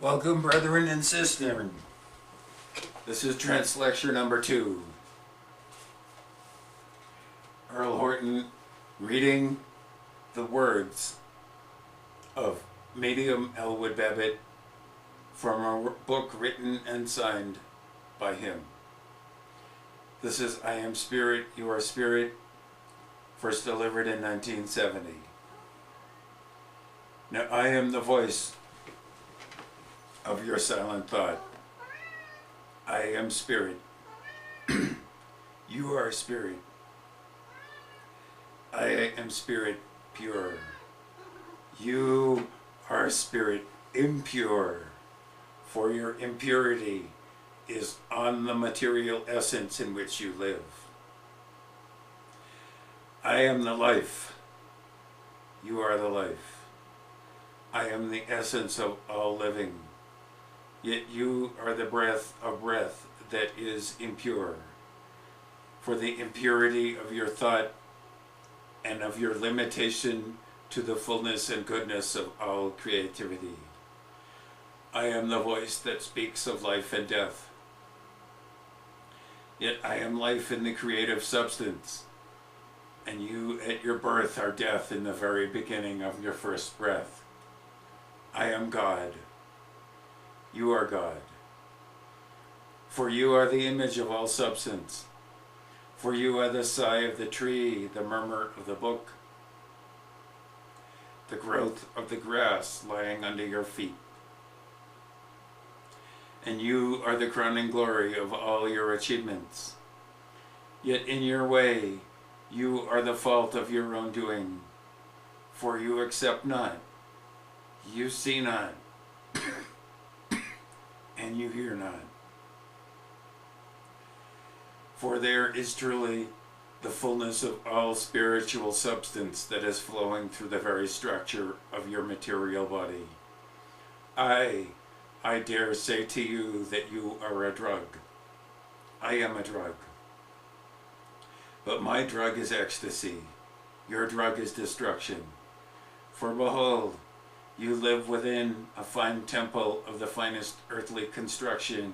Welcome, brethren and sisters. This is Trance Lecture number 2. Earle Horton reading the words of medium Elwood Babbit from a book written and signed by him. This is I Am Spirit, You Are Spirit, first delivered in 1970. Now I am the voice of your silent thought. I am spirit. You are spirit. I am spirit pure. You are spirit impure, for your impurity is on the material essence in which you live. I am the life. You are the life. I am the essence of all living. Yet you are the breath of breath that is impure. For the impurity of your thought and of your limitation to the fullness and goodness of all creativity. I am the voice that speaks of life and death. Yet I am life in the creative substance, and you at your birth are death in the very beginning of your first breath. I am God. You are God. For you are the image of all substance. For you are the sigh of the tree, the murmur of the brook, the growth of the grass lying under your feet. And you are the crowning glory of all your achievements. Yet in your way, you are the fault of your own doing. For you accept not, you see not, and you hear not. For there is truly the fullness of all spiritual substance that is flowing through the very structure of your material body. I dare say to you that you are a drug. I am a drug. But my drug is ecstasy. Your drug is destruction. For behold, you live within a fine temple of the finest earthly construction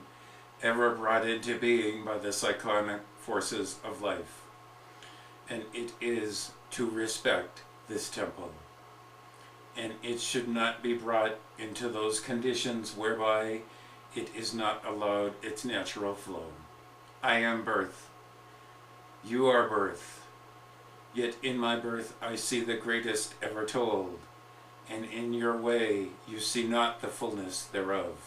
ever brought into being by the psychonic forces of life. And it is to respect this temple. And it should not be brought into those conditions whereby it is not allowed its natural flow. I am birth. You are birth. Yet in my birth I see the greatest ever told. And in your way you see not the fullness thereof.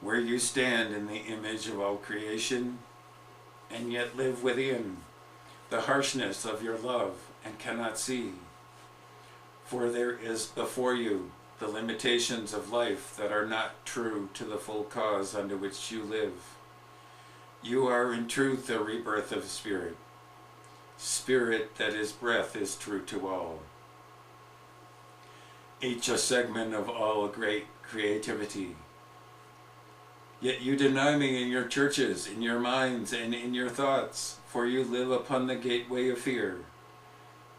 Where you stand in the image of all creation, and yet live within the harshness of your love and cannot see. For there is before you the limitations of life that are not true to the full cause under which you live. You are in truth the rebirth of spirit. Spirit that is breath is true to all. Each a segment of all great creativity. Yet you deny me in your churches, in your minds, and in your thoughts, for you live upon the gateway of fear,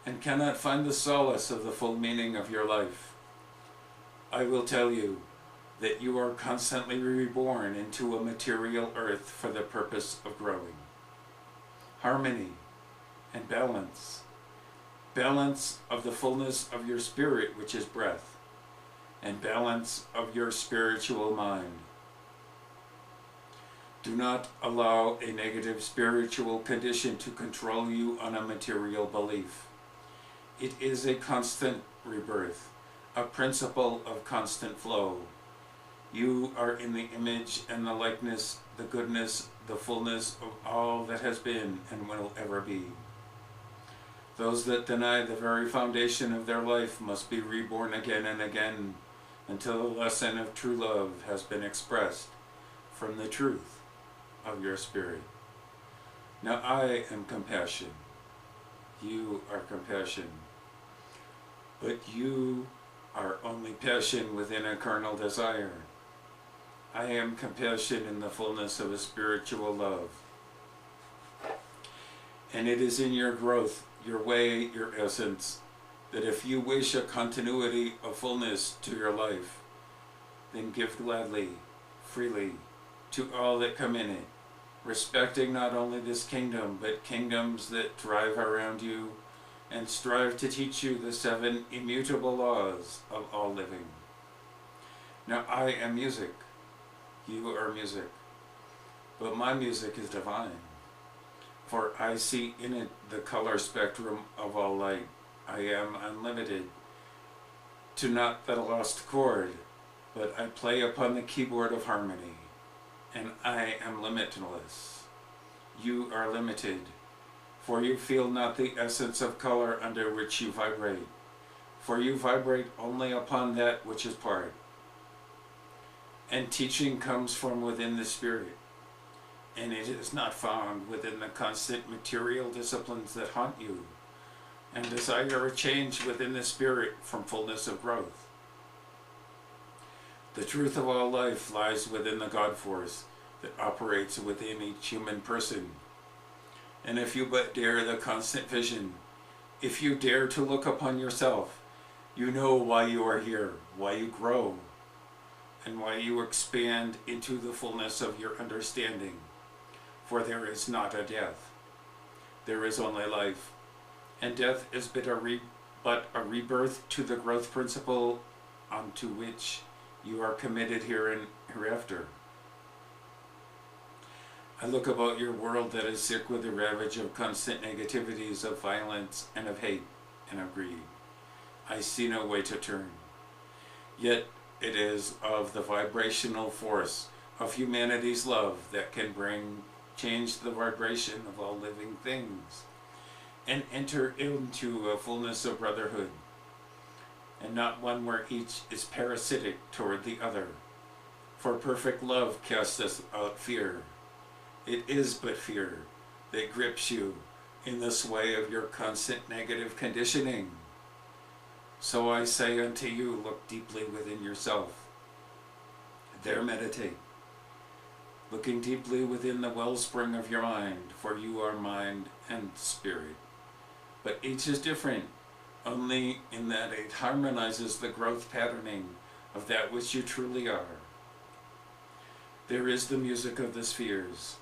and cannot find the solace of the full meaning of your life. I will tell you that you are constantly reborn into a material earth for the purpose of growing. Harmony and balance. Balance of the fullness of your spirit, which is breath, and balance of your spiritual mind. Do not allow a negative spiritual condition to control you on a material belief. It is a constant rebirth, a principle of constant flow. You are in the image and the likeness, the goodness, the fullness of all that has been and will ever be. Those that deny the very foundation of their life must be reborn again and again until the lesson of true love has been expressed from the truth of your spirit. Now I am compassion. You are compassion. But you are only passion within a carnal desire. I am compassion in the fullness of a spiritual love. And it is in your growth, your way, your essence, that if you wish a continuity of fullness to your life, then give gladly, freely, to all that come in it, respecting not only this kingdom, but kingdoms that thrive around you, and strive to teach you the 7 immutable laws of all living. Now I am music, you are music, but my music is divine, for I see in it the color spectrum of all light. I am unlimited, to not the lost chord, but I play upon the keyboard of harmony, and I am limitless. You are limited, for you feel not the essence of color under which you vibrate, for you vibrate only upon that which is part. And teaching comes from within the spirit, and it is not found within the constant material disciplines that haunt you, and desire a change within the spirit from fullness of growth. The truth of all life lies within the God force that operates within each human person. And if you but dare the constant vision, if you dare to look upon yourself, you know why you are here, why you grow, and why you expand into the fullness of your understanding. For there is not a death. There is only life. And death is but a rebirth to the growth principle unto which you are committed here and hereafter. I look about your world that is sick with the ravage of constant negativities of violence and of hate and of greed. I see no way to turn. Yet it is of the vibrational force of humanity's love that can change the vibration of all living things, and enter into a fullness of brotherhood, and not one where each is parasitic toward the other. For perfect love casts us out fear. It is but fear that grips you in the sway of your constant negative conditioning. So I say unto you, look deeply within yourself. There meditate, looking deeply within the wellspring of your mind, for you are mind and spirit. But each is different, only in that it harmonizes the growth patterning of that which you truly are. There is the music of the spheres.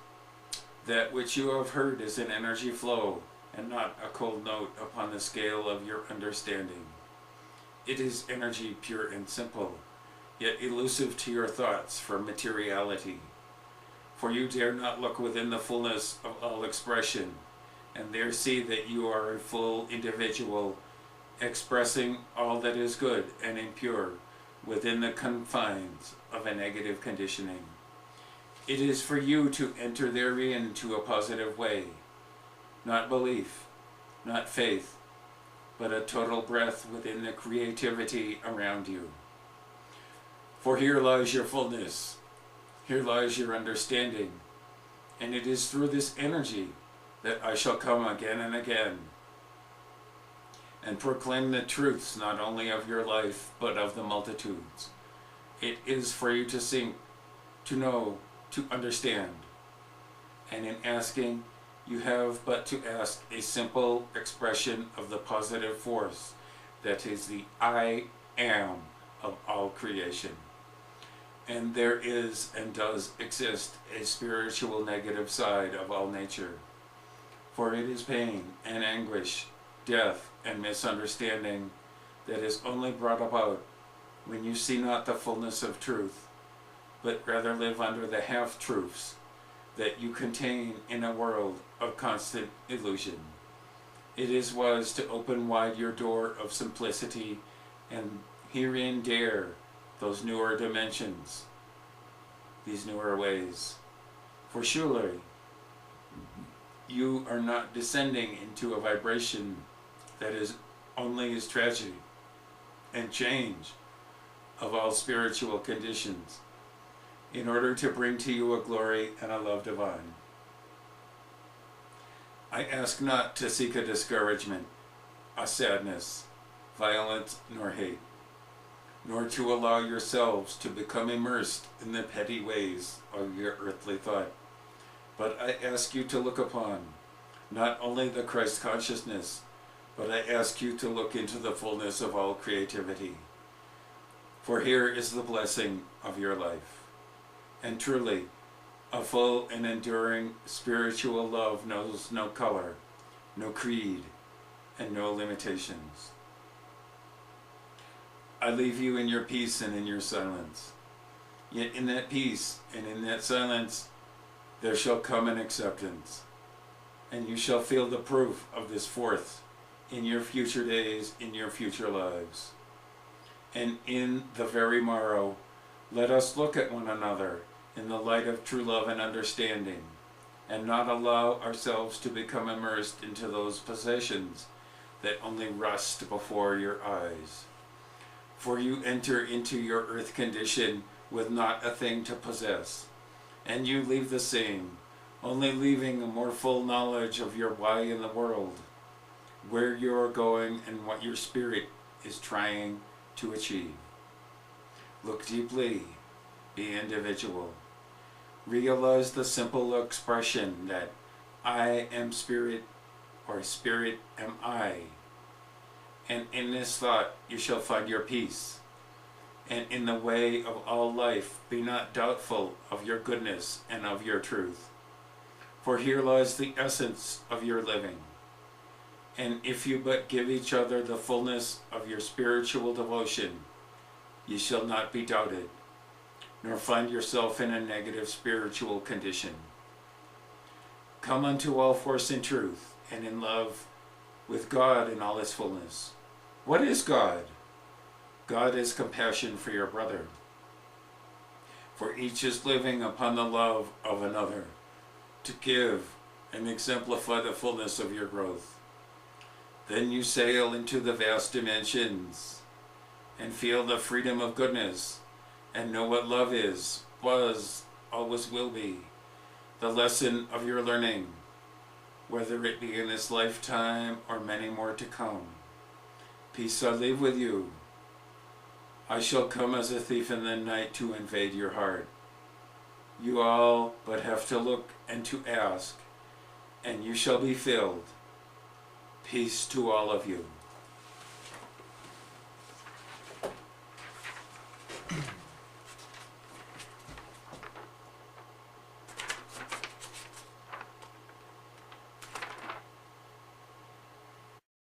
That which you have heard is an energy flow, and not a cold note upon the scale of your understanding. It is energy pure and simple, yet elusive to your thoughts for materiality. For you dare not look within the fullness of all expression, and there see that you are a full individual, expressing all that is good and impure within the confines of a negative conditioning. It is for you to enter therein to a positive way, not belief, not faith, but a total breath within the creativity around you. For here lies your fullness, here lies your understanding, and it is through this energy that I shall come again and again, and proclaim the truths not only of your life, but of the multitudes. It is for you to sing, to know, to understand. And in asking, you have but to ask a simple expression of the positive force that is the I am of all creation. And there is and does exist a spiritual negative side of all nature. For it is pain and anguish, death and misunderstanding that is only brought about when you see not the fullness of truth, but rather live under the half-truths that you contain in a world of constant illusion. It is wise to open wide your door of simplicity and herein dare those newer dimensions, these newer ways. For surely you are not descending into a vibration that is only as tragedy and change of all spiritual conditions, in order to bring to you a glory and a love divine. I ask not to seek a discouragement, a sadness, violence, nor hate, nor to allow yourselves to become immersed in the petty ways of your earthly thought. But I ask you to look upon not only the Christ consciousness, but I ask you to look into the fullness of all creativity. For here is the blessing of your life. And truly, a full and enduring spiritual love knows no color, no creed, and no limitations. I leave you in your peace and in your silence. Yet in that peace and in that silence, there shall come an acceptance, and you shall feel the proof of this forth in your future days, in your future lives. And in the very morrow, let us look at one another in the light of true love and understanding, and not allow ourselves to become immersed into those possessions that only rust before your eyes. For you enter into your earth condition with not a thing to possess, and you leave the same, only leaving a more full knowledge of your why in the world, where you are going and what your spirit is trying to achieve. Look deeply, be individual. Realize the simple expression that I am spirit, or spirit am I. And in this thought you shall find your peace. And in the way of all life, be not doubtful of your goodness and of your truth. For here lies the essence of your living. And if you but give each other the fullness of your spiritual devotion, you shall not be doubted, nor find yourself in a negative spiritual condition. Come unto all force in truth and in love with God in all his fullness. What is God? God is compassion for your brother. For each is living upon the love of another, to give and exemplify the fullness of your growth. Then you sail into the vast dimensions and feel the freedom of goodness and know what love is, was, always will be, the lesson of your learning, whether it be in this lifetime or many more to come. Peace I leave with you. I shall come as a thief in the night to invade your heart. You all but have to look and to ask, and you shall be filled. Peace to all of you.